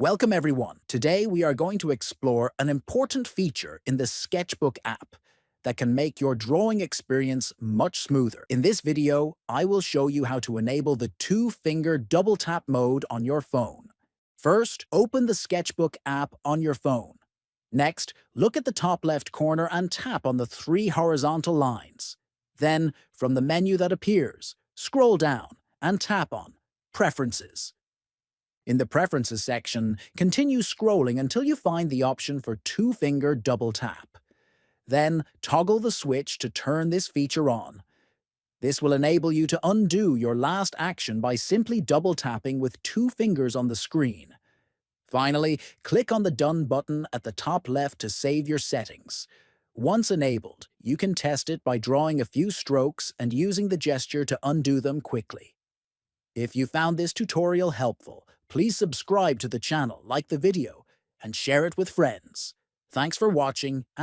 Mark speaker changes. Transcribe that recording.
Speaker 1: Welcome everyone. Today we are going to explore an important feature in the Sketchbook app that can make your drawing experience much smoother. In this video, I will show you how to enable the two-finger double tap mode on your phone. First, open the Sketchbook app on your phone. Next, look at the top left corner and tap on the three horizontal lines. Then, from the menu that appears, scroll down and tap on Preferences. In the Preferences section, continue scrolling until you find the option for two-finger double tap. Then, toggle the switch to turn this feature on. This will enable you to undo your last action by simply double tapping with two fingers on the screen. Finally, click on the Done button at the top left to save your settings. Once enabled, you can test it by drawing a few strokes and using the gesture to undo them quickly. If you found this tutorial helpful, please subscribe to the channel, like the video, and share it with friends. Thanks for watching.